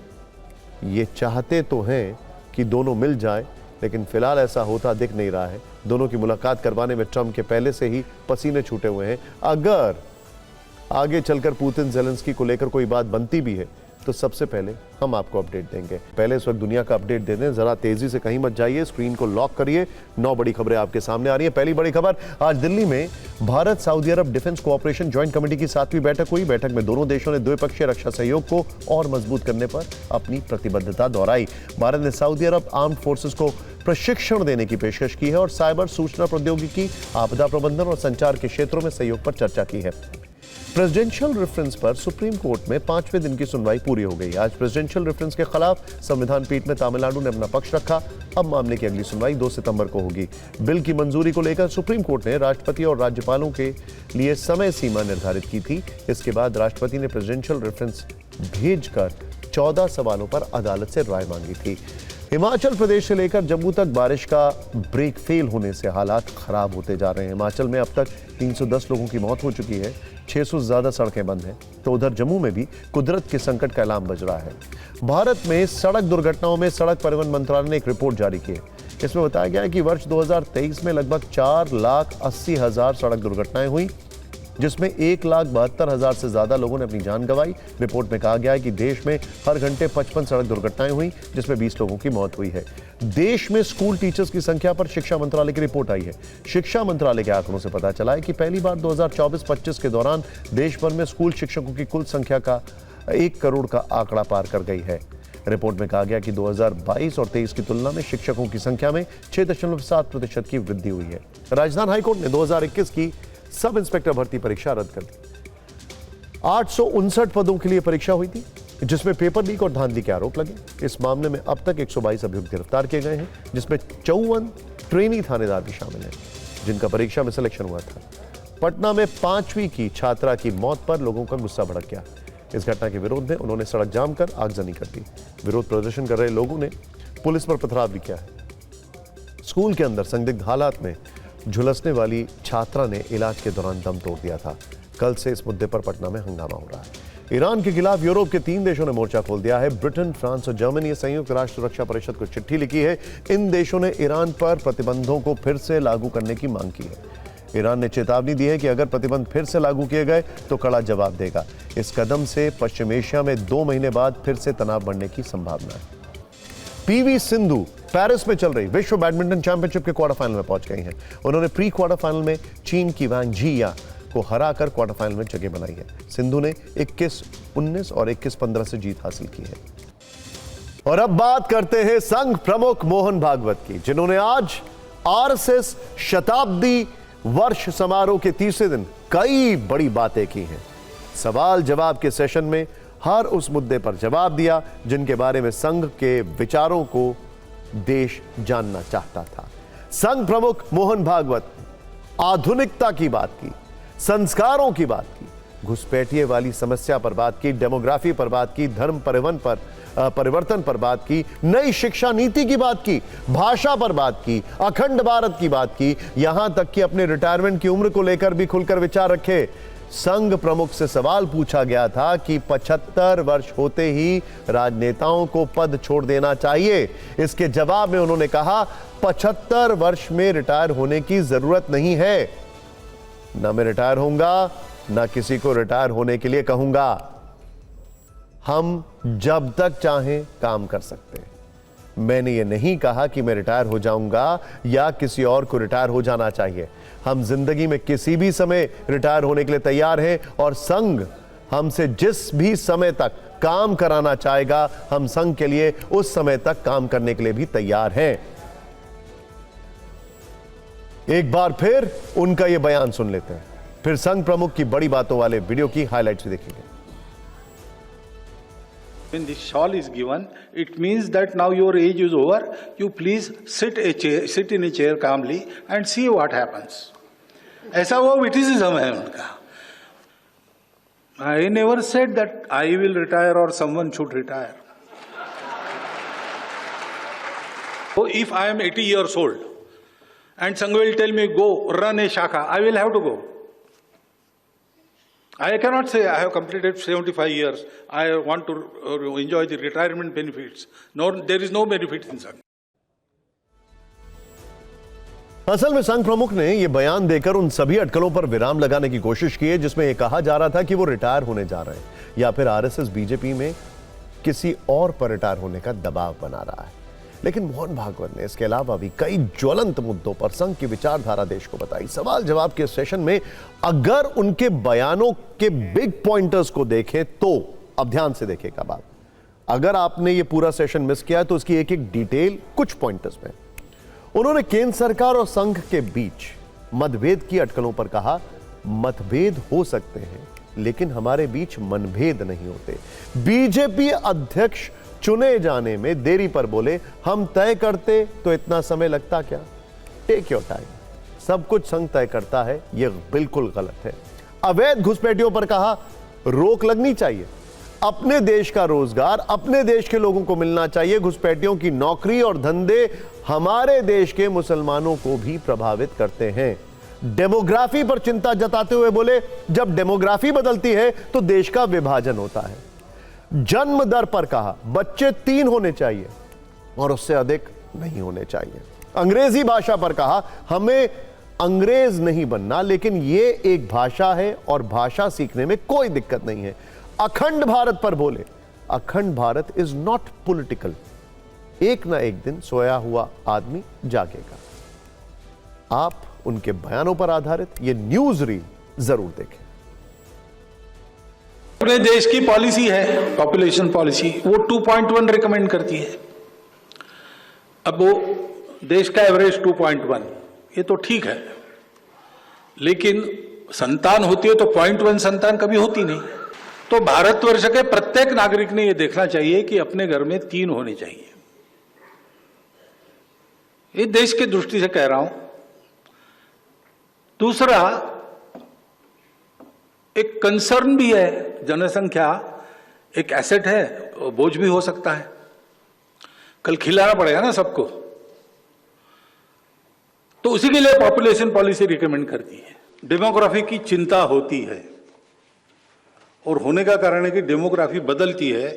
ये चाहते तो हैं कि दोनों मिल जाएं, लेकिन फिलहाल ऐसा होता दिख नहीं रहा है। दोनों की मुलाकात करवाने में ट्रंप के पहले से ही पसीने छूटे हुए हैं। अगर आगे चलकर पुतिन जेलेंस्की को लेकर कोई बात बनती भी है तो सबसे पहले हम आपको अपडेट देंगे। पहले इस वक्त दुनिया का अपडेट दे दें, जरा तेजी से कहीं मत जाइए, स्क्रीन को लॉक करिए। 9 बड़ी खबरें आपके सामने आ रही हैं। पहली बड़ी खबर, आज दिल्ली में भारत सऊदी अरब डिफेंस कोऑपरेशन ज्वाइंट कमेटी की 7वीं बैठक हुई। बैठक में दोनों देशों ने द्विपक्षीय रक्षा सहयोग को और मजबूत करने पर अपनी प्रतिबद्धता दोहराई। भारत ने सऊदी अरब आर्म्ड फोर्सेस को प्रशिक्षण देने की पेशकश की है और साइबर, सूचना प्रौद्योगिकी, आपदा प्रबंधन और संचार के क्षेत्रों में सहयोग पर चर्चा की है। प्रेसिडेंशियल रेफरेंस पर सुप्रीम कोर्ट में 5वें दिन की सुनवाई पूरी हो गई। आज प्रेसिडेंशियल रेफरेंस के खिलाफ संविधान पीठ में तमिलनाडु ने अपना पक्ष रखा। अब मामले की अगली सुनवाई 2 सितंबर को होगी। बिल की मंजूरी को लेकर सुप्रीम कोर्ट ने राष्ट्रपति और राज्यपालों के लिए समय सीमा निर्धारित की थी। इसके बाद राष्ट्रपति ने प्रेसिडेंशियल रेफरेंस भेजकर 14 सवालों पर अदालत से राय मांगी थी। हिमाचल प्रदेश से लेकर जम्मू तक बारिश का ब्रेक फेल होने से हालात खराब होते जा रहे हैं। हिमाचल में अब तक 310 लोगों की मौत हो चुकी है, 600 से ज्यादा सड़कें बंद हैं, तो उधर जम्मू में भी कुदरत के संकट का अलार्म बज रहा है। भारत में सड़क दुर्घटनाओं में सड़क परिवहन मंत्रालय ने एक रिपोर्ट जारी की है। इसमें बताया गया है कि वर्ष 2023 में लगभग 4,80,000 सड़क दुर्घटनाएं हुई, जिसमें 1,72,000 से ज्यादा लोगों ने अपनी जान गंवाई। रिपोर्ट में कहा गया है कि देश में हर घंटे 55 सड़क दुर्घटनाएं हुई, जिसमें 20 लोगों की मौत हुई है। देश में स्कूल टीचर्स की संख्या पर शिक्षा मंत्रालय की रिपोर्ट आई है। शिक्षा मंत्रालय के आंकड़ों से पता चला है कि पहली बार 2024-25 के दौरान देश भर में स्कूल शिक्षकों की कुल संख्या का 1 करोड़ का आंकड़ा पार कर गई है। रिपोर्ट में कहा गया कि 2022 और 23 की तुलना में शिक्षकों की संख्या में 6.7% की वृद्धि हुई है। राजस्थान हाईकोर्ट ने 2021 की सब इंस्पेक्टर भर्ती परीक्षा रद्द कर दी। 859 पदों के लिए परीक्षा हुई थी, जिसमें पेपर लीक और धांधली के आरोप लगे। इस मामले में अब तक 122 अभियुक्त गिरफ्तार किए गए हैं, जिसमें 54 ट्रेनी थानेदार भी शामिल हैं, जिनका परीक्षा में सिलेक्शन हुआ था। पटना में 5वीं की छात्रा की मौत पर लोगों का गुस्सा भड़क गया। इस घटना के विरोध में उन्होंने सड़क जाम कर आगजनी कर दी। विरोध प्रदर्शन कर रहे लोगों ने पुलिस पर पथराव भी किया है। स्कूल के अंदर संदिग्ध हालात में झुलसने वाली छात्रा ने इलाज के दौरान दम तोड़ दिया था। कल से इस मुद्दे पर पटना में हंगामा हो रहा है। ईरान के खिलाफ यूरोप के 3 देशों ने मोर्चा खोल दिया है। ब्रिटेन, फ्रांस और जर्मनी ने संयुक्त राष्ट्र सुरक्षा परिषद को चिट्ठी लिखी है। इन देशों ने ईरान पर प्रतिबंधों को फिर से लागू करने की मांग की है। ईरान ने चेतावनी दी है कि अगर प्रतिबंध फिर से लागू किए गए तो कड़ा जवाब देगा। इस कदम से पश्चिम एशिया में 2 महीने बाद फिर से तनाव बढ़ने की संभावना है। पीवी सिंधु पेरिस में चल रही विश्व बैडमिंटन चैंपियनशिप के क्वार्टर फाइनल में पहुंच गई हैं। उन्होंने प्री क्वार्टर फाइनल में चीन की वांग जिया को हराकर क्वार्टर फाइनल में जगह बनाई है। सिंधु ने 21-19 और 21-15 से जीत हासिल की है। और अब बात करते हैं संघ प्रमुख मोहन भागवत की, जिन्होंने आज आरएसएस शताब्दी वर्ष समारोह के तीसरे दिन कई बड़ी बातें की हैं। सवाल जवाब के सेशन में हर उस मुद्दे पर जवाब दिया जिनके बारे में संघ के विचारों को देश जानना चाहता था। संघ प्रमुख मोहन भागवत आधुनिकता की बात की, संस्कारों की बात की, घुसपैठिए वाली समस्या पर बात की, डेमोग्राफी पर बात की, धर्म परिवर्तन पर बात की, नई शिक्षा नीति की बात की, भाषा पर बात की, अखंड भारत की बात की, यहां तक कि अपने रिटायरमेंट की उम्र को लेकर भी खुलकर विचार रखे। संघ प्रमुख से सवाल पूछा गया था कि 75 वर्ष होते ही राजनेताओं को पद छोड़ देना चाहिए। इसके जवाब में उन्होंने कहा, 75 वर्ष में रिटायर होने की जरूरत नहीं है। ना मैं रिटायर होऊंगा, ना किसी को रिटायर होने के लिए कहूंगा। हम जब तक चाहें काम कर सकते हैं। मैंने ये नहीं कहा कि मैं रिटायर हो जाऊंगा या किसी और को रिटायर हो जाना चाहिए। हम जिंदगी में किसी भी समय रिटायर होने के लिए तैयार हैं और संघ हमसे जिस भी समय तक काम कराना चाहेगा, हम संघ के लिए उस समय तक काम करने के लिए भी तैयार हैं। एक बार फिर उनका यह बयान सुन लेते हैं, फिर संघ प्रमुख की बड़ी बातों वाले वीडियो की हाइलाइट्स देखेंगे। When this shawl is given, it means that now your age is over. You please sit in a chair calmly and see what happens. ऐसा वो criticism है उनका। I never said that I will retire or someone should retire. So if I am 80 years old and Sangh will tell me go run a shakha, I will have to go. I cannot say I have completed 75 years. I want to enjoy the retirement benefits. No, there is no benefit in Sangh. असल में संघ प्रमुख ने यह बयान देकर उन सभी अटकलों पर विराम लगाने की कोशिश की है जिसमें यह कहा जा रहा था कि वो रिटायर होने जा रहे हैं या फिर आरएसएस बीजेपी में किसी और पर रिटायर होने का दबाव बना रहा है। लेकिन मोहन भागवत ने इसके अलावा भी कई ज्वलंत मुद्दों पर संघ की विचारधारा देश को बताई। सवाल जवाब के सेशन में अगर उनके बयानों के बिग पॉइंटर्स को देखें तो, अब ध्यान से देखेगा बात, अगर आपने ये पूरा सेशन मिस किया तो उसकी एक एक डिटेल कुछ पॉइंटर्स में उन्होंने केंद्र सरकार और संघ के बीच मतभेद की अटकलों पर कहा, मतभेद हो सकते हैं लेकिन हमारे बीच मनभेद नहीं होते। बीजेपी अध्यक्ष चुने जाने में देरी पर बोले, हम तय करते तो इतना समय लगता क्या, टेक योर टाइम, सब कुछ संघ तय करता है, यह बिल्कुल गलत है। अवैध घुसपैठियों पर कहा, रोक लगनी चाहिए, अपने देश का रोजगार अपने देश के लोगों को मिलना चाहिए। घुसपैठियों की नौकरी और धंधे हमारे देश के मुसलमानों को भी प्रभावित करते हैं। डेमोग्राफी पर चिंता जताते हुए बोले, जब डेमोग्राफी बदलती है तो देश का विभाजन होता है। जन्म दर पर कहा, बच्चे 3 होने चाहिए और उससे अधिक नहीं होने चाहिए। अंग्रेजी भाषा पर कहा, हमें अंग्रेज नहीं बनना, लेकिन यह एक भाषा है और भाषा सीखने में कोई दिक्कत नहीं है। अखंड भारत पर बोले, अखंड भारत इज नॉट पॉलिटिकल। एक ना एक दिन सोया हुआ आदमी जागेगा। आप उनके बयानों पर आधारित ये न्यूज रील जरूर देखें। अपने देश की पॉलिसी है, पॉपुलेशन पॉलिसी, वो 2.1 रिकमेंड करती है। अब वो देश का एवरेज 2.1, ये तो ठीक है, लेकिन संतान होती है तो 0.1 संतान कभी होती नहीं। तो भारतवर्ष के प्रत्येक नागरिक ने यह देखना चाहिए कि अपने घर में 3 होने चाहिए। ये देश की दृष्टि से कह रहा हूं। दूसरा, एक कंसर्न भी है, जनसंख्या एक एसेट है, बोझ भी हो सकता है। कल खिलाना पड़ेगा ना सबको, तो उसी के लिए पॉपुलेशन पॉलिसी रिकमेंड करती है। डेमोग्राफी की चिंता होती है और होने का कारण है कि डेमोग्राफी बदलती है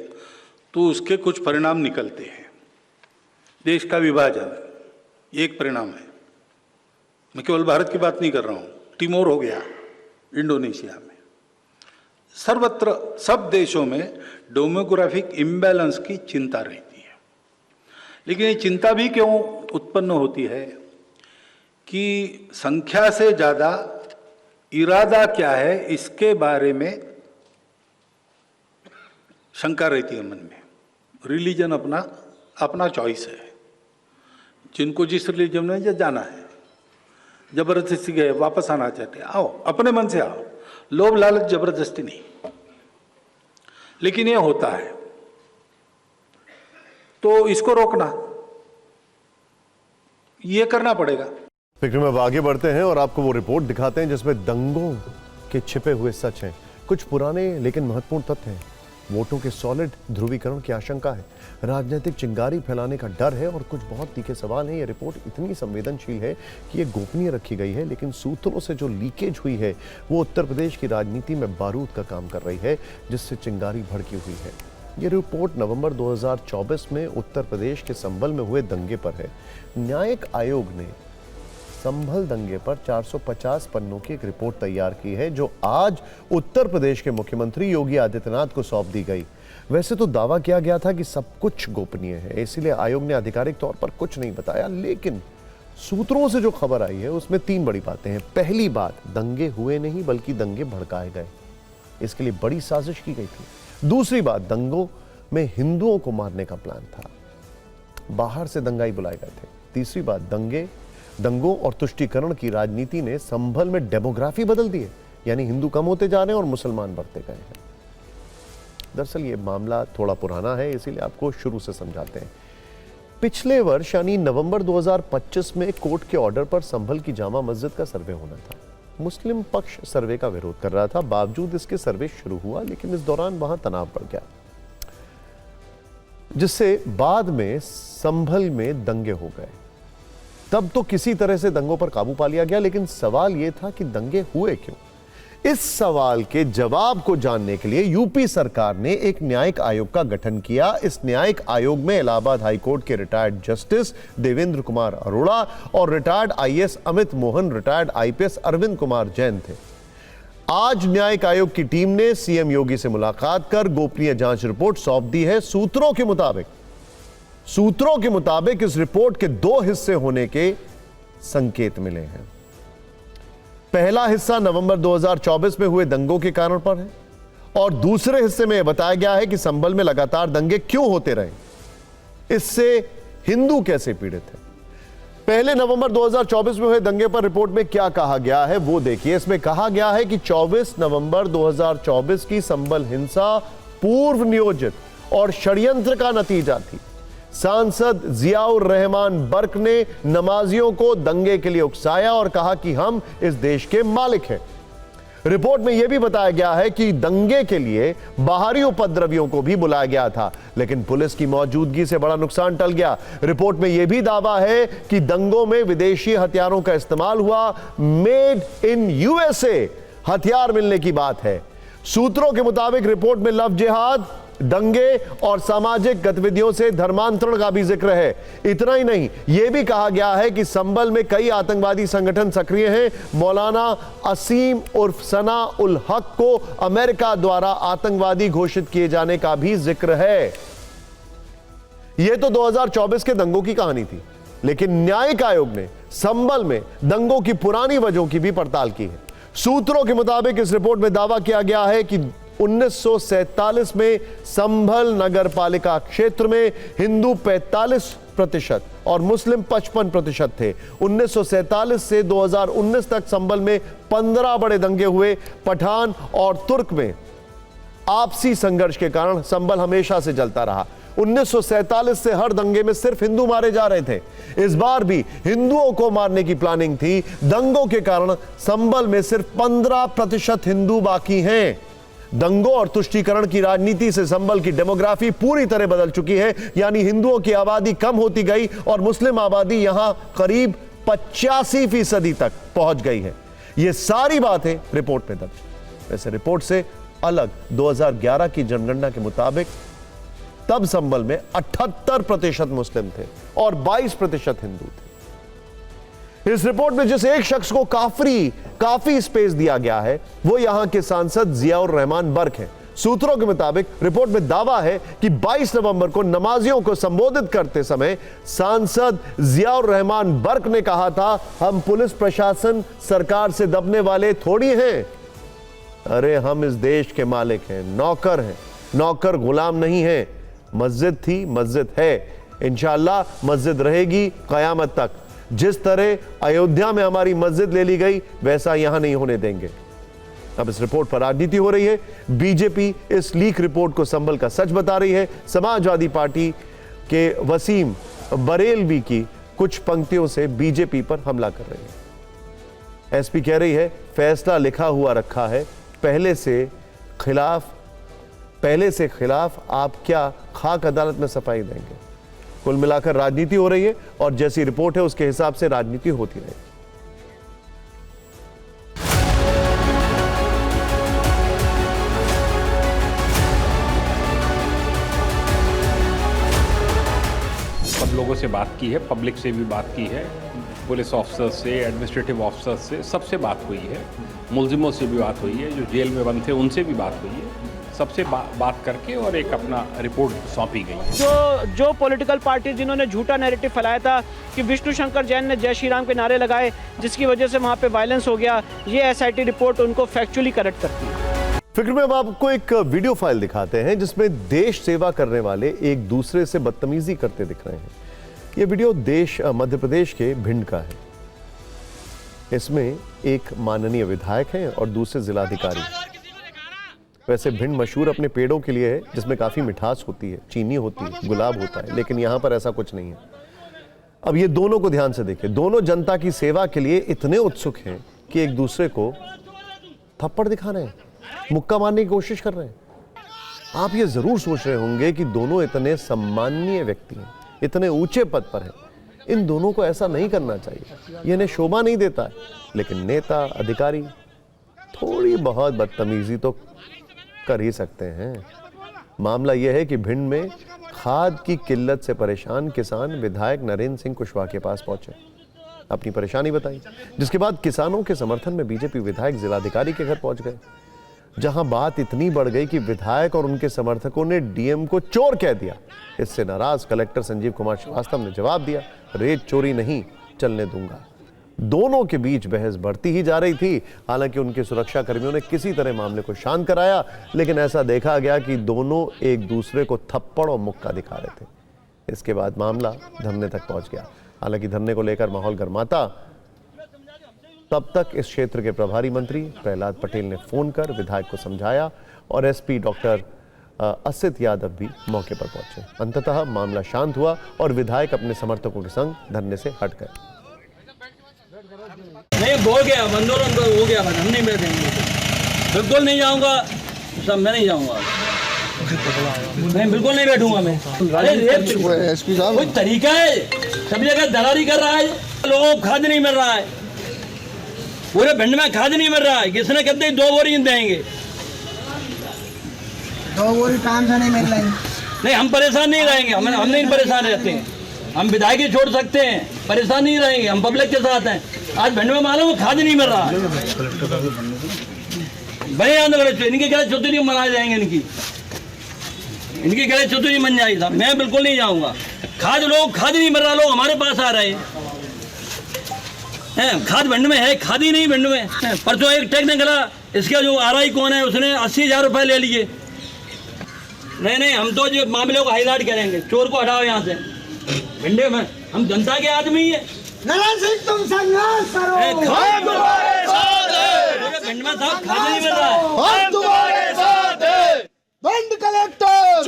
तो उसके कुछ परिणाम निकलते हैं। देश का विभाजन एक परिणाम है। मैं केवल भारत की बात नहीं कर रहा हूं, टिमोर हो गया इंडोनेशिया में। सर्वत्र सब देशों में डेमोग्राफिक इम्बैलेंस की चिंता रहती है। लेकिन ये चिंता भी क्यों उत्पन्न होती है कि संख्या से ज्यादा इरादा क्या है, इसके बारे में शंका रहती है मन में। रिलीजन अपना चॉइस है, जिनको जिस रिलीजन में जाना है, जबरदस्ती गए वापस आना चाहते हैं, आओ अपने मन से आओ, लोभ लालच जबरदस्ती नहीं। लेकिन ये होता है तो इसको रोकना, ये करना पड़ेगा। फिक्र में अब आगे बढ़ते हैं और आपको वो रिपोर्ट दिखाते हैं जिसमें दंगों के छिपे हुए सच हैं, कुछ पुराने लेकिन महत्वपूर्ण तथ्य हैं। वोटों के सॉलिड ध्रुवीकरण की आशंका है, राजनीतिक चिंगारी फैलाने का डर है और कुछ बहुत तीखे सवाल हैं। यह रिपोर्ट इतनी संवेदनशील है कि ये गोपनीय रखी गई है, लेकिन सूत्रों से जो लीकेज हुई है वो उत्तर प्रदेश की राजनीति में बारूद का काम कर रही है, जिससे चिंगारी भड़की हुई है। ये रिपोर्ट नवंबर 2024 में उत्तर प्रदेश के संभल में हुए दंगे पर है। न्यायिक आयोग ने संभल दंगे पर 450 पन्नों की एक रिपोर्ट तैयार की है, जो आज उत्तर प्रदेश के मुख्यमंत्री योगी आदित्यनाथ को सौंप दी गई। वैसे तो दावा किया गया था कि सब कुछ गोपनीय है, इसलिए आयोग ने आधिकारिक तौर पर कुछ नहीं बताया, लेकिन सूत्रों से जो खबर आई है उसमें 3 बड़ी बातें हैं। पहली बात, दंगे हुए नहीं बल्कि दंगे भड़काए गए, इसके लिए बड़ी साजिश की गई थी। दूसरी बात, दंगों में हिंदुओं को मारने का प्लान था, बाहर से दंगाई बुलाए गए थे। तीसरी बात, दंगों और तुष्टीकरण की राजनीति ने संभल में डेमोग्राफी बदल दी है, यानी हिंदू कम होते जा रहे हैं और मुसलमान बढ़ते गए हैं। दरअसल ये मामला थोड़ा पुराना है, इसीलिए आपको शुरू से समझाते हैं। पिछले वर्ष यानी नवंबर 2025 में कोर्ट के ऑर्डर पर संभल की जामा मस्जिद का सर्वे होना था। मुस्लिम पक्ष सर्वे का विरोध कर रहा था, बावजूद इसके सर्वे शुरू हुआ, लेकिन इस दौरान वहां तनाव बढ़ गया, जिससे बाद में संभल में दंगे हो गए। तब तो किसी तरह से दंगों पर काबू पा लिया गया, लेकिन सवाल यह था कि दंगे हुए क्यों। इस सवाल के जवाब को जानने के लिए यूपी सरकार ने एक न्यायिक आयोग का गठन किया। इस न्यायिक आयोग में इलाहाबाद हाईकोर्ट के रिटायर्ड जस्टिस देवेंद्र कुमार अरोड़ा और retired IAS Amit Mohan, retired IPS Arvind Kumar Jain थे। आज न्यायिक आयोग की टीम ने सीएम योगी से मुलाकात कर गोपनीय जांच रिपोर्ट सौंप दी है। सूत्रों के मुताबिक इस रिपोर्ट के 2 हिस्से होने के संकेत मिले हैं। पहला हिस्सा नवंबर 2024 में हुए दंगों के कारण पर है और दूसरे हिस्से में यह बताया गया है कि संभल में लगातार दंगे क्यों होते रहे, इससे हिंदू कैसे पीड़ित हैं। पहले नवंबर 2024 में हुए दंगे पर रिपोर्ट में क्या कहा गया है वो देखिए। इसमें कहा गया है कि 24 नवंबर 2024 की संभल हिंसा पूर्व नियोजित और षड्यंत्र का नतीजा थी। सांसद जियाउर रहमान बर्क ने नमाजियों को दंगे के लिए उकसाया और कहा कि हम इस देश के मालिक हैं। रिपोर्ट में यह भी बताया गया है कि दंगे के लिए बाहरी उपद्रवियों को भी बुलाया गया था, लेकिन पुलिस की मौजूदगी से बड़ा नुकसान टल गया। रिपोर्ट में यह भी दावा है कि दंगों में विदेशी हथियारों का इस्तेमाल हुआ। मेड इन यूएसए हथियार मिलने की बात है। सूत्रों के मुताबिक रिपोर्ट में लव जिहाद, दंगे और सामाजिक गतिविधियों से धर्मांतरण का भी जिक्र है। इतना ही नहीं, यह भी कहा गया है कि संभल में कई आतंकवादी संगठन सक्रिय हैं। मौलाना असीम उर्फ सना उल हक को अमेरिका द्वारा आतंकवादी घोषित किए जाने का भी जिक्र है। यह तो 2024 के दंगों की कहानी थी, लेकिन न्यायिक आयोग ने संभल में दंगों की पुरानी वजहों की भी पड़ताल की है। सूत्रों के मुताबिक इस रिपोर्ट में दावा किया गया है कि 1947 में संभल नगर पालिका क्षेत्र में हिंदू 45% और मुस्लिम 55% थे। 1947 से 2019 तक संभल में 15 बड़े दंगे हुए। पठान और तुर्क में आपसी संघर्ष के कारण संभल हमेशा से जलता रहा। 1947 से हर दंगे में सिर्फ हिंदू मारे जा रहे थे। इस बार भी हिंदुओं को मारने की प्लानिंग थी। दंगों के कारण संभल में सिर्फ 15% हिंदू बाकी हैं। दंगों और तुष्टीकरण की राजनीति से संभल की डेमोग्राफी पूरी तरह बदल चुकी है, यानी हिंदुओं की आबादी कम होती गई और मुस्लिम आबादी यहां करीब 85% तक पहुंच गई है। यह सारी बातें रिपोर्ट में दर्ज। वैसे रिपोर्ट से अलग 2011 की जनगणना के मुताबिक तब संभल में 78% मुस्लिम थे और 22% हिंदू थे। इस रिपोर्ट में जिस एक शख्स को काफी स्पेस दिया गया है वो यहां के सांसद जियाउर रहमान बर्क हैं। सूत्रों के मुताबिक रिपोर्ट में दावा है कि 22 नवंबर को नमाजियों को संबोधित करते समय सांसद जियाउर रहमान बर्क ने कहा था, हम पुलिस प्रशासन सरकार से दबने वाले थोड़ी हैं। अरे हम इस देश के मालिक हैं, नौकर हैं, नौकर गुलाम नहीं है। मस्जिद थी, मस्जिद है, इंशाअल्लाह मस्जिद रहेगी कयामत तक। जिस तरह अयोध्या में हमारी मस्जिद ले ली गई वैसा यहां नहीं होने देंगे। अब इस रिपोर्ट पर राजनीति हो रही है। बीजेपी इस लीक रिपोर्ट को संभल का सच बता रही है। समाजवादी पार्टी के वसीम बरेलवी की कुछ पंक्तियों से बीजेपी पर हमला कर रही है। एसपी कह रही है, फैसला लिखा हुआ रखा है, पहले से खिलाफ आप क्या खाक अदालत में सफाई देंगे। कुल मिलाकर राजनीति हो रही है और जैसी रिपोर्ट है उसके हिसाब से राजनीति होती रहेगी। सब लोगों से बात की है, पब्लिक से भी बात की है, पुलिस ऑफिसर से, एडमिनिस्ट्रेटिव ऑफिसर से, सबसे बात हुई है। मुलजिमों से भी बात हुई है, जो जेल में बंद थे उनसे भी बात हुई है। सबसे बात करके और एक अपना रिपोर्ट सौंपी गई। जो पॉलिटिकल पार्टी जिन्होंने झूठा नैरेटिव फैलाया था कि विष्णु शंकर जैन ने जय श्री राम के नारे लगाए जिसकी वजह से वहां पे वायलेंस हो गया, ये एसआईटी रिपोर्ट उनको फैक्चुअली करेक्ट करती है। फिक्र में अब आपको एक वीडियो फाइल दिखाते हैं जिसमें देश सेवा करने वाले एक दूसरे से बदतमीजी करते दिख रहे हैं। यह वीडियो मध्य प्रदेश के भिंड का है। इसमें एक माननीय विधायक हैं और दूसरे जिलाधिकारी। वैसे भिंड मशहूर अपने पेड़ों के लिए है जिसमें काफी मिठास होती है, चीनी होती है, गुलाब होता है, लेकिन यहां पर ऐसा कुछ नहीं है। अब ये दोनों को ध्यान से देखिए। दोनों जनता की सेवा के लिए इतने उत्सुक हैं कि एक दूसरे को थप्पड़ दिखा रहे हैं, मुक्का मारने की कोशिश कर रहे हैं। आप ये जरूर सोच रहे होंगे कि दोनों इतने सम्माननीय व्यक्ति हैं, इतने ऊंचे पद पर हैं, इन दोनों को ऐसा नहीं करना चाहिए, ये इन्हें शोभा नहीं देता है। लेकिन नेता अधिकारी थोड़ी बहुत बदतमीजी तो कर ही सकते हैं। मामला यह है कि भिंड में खाद की किल्लत से परेशान किसान विधायक नरेंद्र सिंह कुशवाहा के पास पहुंचे, अपनी परेशानी बताई, जिसके बाद किसानों के समर्थन में बीजेपी विधायक जिलाधिकारी के घर पहुंच गए, जहां बात इतनी बढ़ गई कि विधायक और उनके समर्थकों ने डीएम को चोर कह दिया। इससे नाराज कलेक्टर संजीव कुमार श्रीवास्तव ने जवाब दिया, रेत चोरी नहीं चलने दूंगा। दोनों के बीच बहस बढ़ती ही जा रही थी। हालांकि उनके सुरक्षा कर्मियों ने किसी तरह मामले को शांत कराया, लेकिन ऐसा देखा गया कि दोनों एक दूसरे को थप्पड़ और मुक्का दिखा रहे थे। इसके बाद मामला धरने तक पहुंच गया। हालांकि धरने को लेकर माहौल गर्माता, तब तक इस क्षेत्र के प्रभारी मंत्री प्रहलाद पटेल ने फोन कर विधायक को समझाया और एसपी डॉक्टर असित यादव भी मौके पर पहुंचे। अंततः मामला शांत हुआ और विधायक अपने समर्थकों के संग धरने से हट गए। नहीं, हो गया आंदोलन तो हो गया, हम नहीं बैठेंगे। बिल्कुल नहीं जाऊंगा सब, मैं नहीं जाऊंगा, मैं बिल्कुल नहीं बैठूंगा मैं। अरे एसपी साहब कोई तरीका है? सब जगह दलाली कर रहा है, लोगों को खाद नहीं मिल रहा है, पूरे भिंड में खाद नहीं मिल रहा है। किसने कहते 2 बोरी देंगे, 2 बोरी काम से नहीं मिल रही। नहीं हम परेशान नहीं रहेंगे, हम नहीं परेशान रहते हैं, हम विधायक छोड़ सकते हैं, परेशान नहीं रहेंगे, हम पब्लिक के साथ हैं। आज भिंड में मालूम खाद नहीं मिल रहा है, बड़े आंदोलन इनके गले चौधरी मनाए जाएंगे, इनकी गले चौधरी मन जाएगी साहब। मैं बिल्कुल नहीं जाऊंगा। खाद नहीं मिल रहा, लोग हमारे पास आ रहे हैं। खाद भिंड में है, खाद ही नहीं भिंड में। परसों एक ट्रक निकला, इसका जो RI कौन है उसने 80,000 रुपए ले लिए। नहीं हम तो जो मामले को हाईलाइट करेंगे, चोर को हटाओ यहाँ से। भिंडे में हम जनता के आदमी है। नारायण सिंह तुम संघर्ष करो, भिंड में साहब खाद नहीं मिल रहा है। हम तुम्हारे साथ हैं। Bhind collector,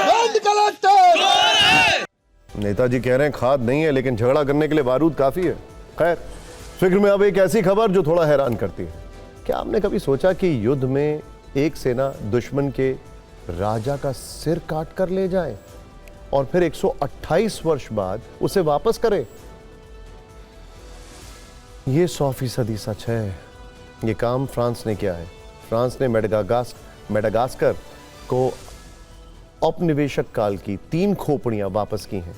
Bhind collector. नेताजी कह रहे हैं खाद नहीं है, लेकिन झगड़ा करने के लिए बारूद काफी है। खैर, फिक्र में अब एक ऐसी खबर जो थोड़ा हैरान करती है। क्या आपने कभी सोचा कि युद्ध में एक सेना दुश्मन के राजा का सिर काट कर ले जाए और फिर 128 वर्ष बाद उसे वापस करे? ये 100% सच है। ये काम फ्रांस ने किया है। फ्रांस ने मेडागास्कर को औपनिवेशक काल की 3 खोपड़ियां वापस की हैं।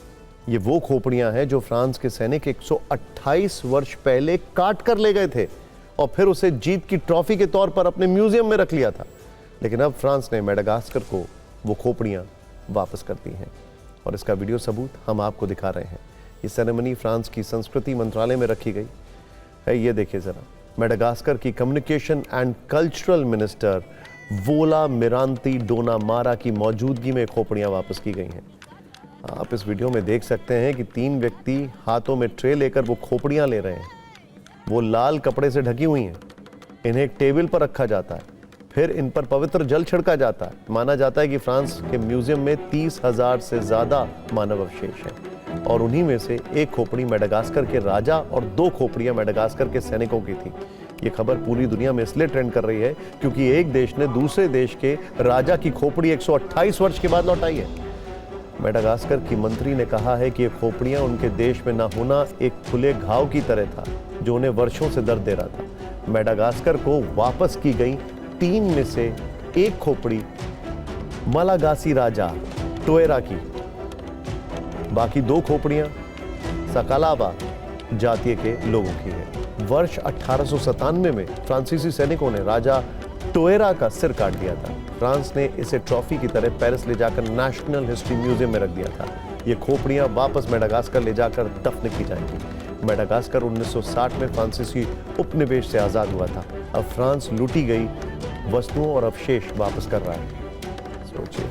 ये वो खोपड़ियां हैं जो फ्रांस के सैनिक 128 वर्ष पहले काट कर ले गए थे और फिर उसे जीत की ट्रॉफी के तौर पर अपने म्यूजियम में रख लिया था। लेकिन अब फ्रांस ने मेडागास्कर को वो खोपड़ियां वापस कर दी हैं और इसका वीडियो सबूत हम आपको दिखा रहे हैं। ये सेरेमनी फ्रांस की संस्कृति मंत्रालय में रखी गई है। ये देखिए जरा, मेडागास्कर की कम्युनिकेशन एंड कल्चरल मिनिस्टर वोला मिरांती डोनामारा की मौजूदगी में खोपड़ियां वापस की गई हैं। आप इस वीडियो में देख सकते हैं कि 3 व्यक्ति हाथों में ट्रे लेकर वो खोपड़ियां ले रहे हैं। वो लाल कपड़े से ढकी हुई हैं। इन्हें एक टेबल पर रखा जाता है, फिर इन पर पवित्र जल छिड़का जाता है। माना जाता है कि फ्रांस के म्यूजियम में 30,000 से ज्यादा मानव अवशेष हैं और उन्हीं में से एक खोपड़ी मेडागास्कर के राजा और 2 खोपड़ियां मेडागास्कर के सैनिकों की थी। ये खबर पूरी दुनिया में इसलिए ट्रेंड कर रही है क्योंकि एक देश ने दूसरे देश के राजा की खोपड़ी 128 वर्ष के बाद लौटाई है। मेडागास्कर की मंत्री ने कहा है कि ये खोपड़ियां उनके देश में ना होना एक खुले घाव की तरह था जो उन्हें वर्षों से दर्द दे रहा था। मेडागास्कर को वापस की गई 3 में से एक खोपड़ी मलागासी राजा टोएरा की, बाकी 2 खोपड़ियां सकालावा जातीय के लोगों की है। वर्ष 1897 में फ्रांसीसी सैनिकों ने राजा टोएरा का सिर काट दिया था। फ्रांस ने इसे ट्रॉफी की तरह पेरिस ले जाकर नेशनल हिस्ट्री म्यूजियम में रख दिया था। ये खोपड़ियां वापस मेडागास्कर ले जाकर दफन की जाएंगी। मेडागास्कर 1960 में फ्रांसीसी उपनिवेश से आजाद हुआ था। अब फ्रांस लूटी गई वस्तुओं और अवशेष वापस कर रहा है। सोचिए।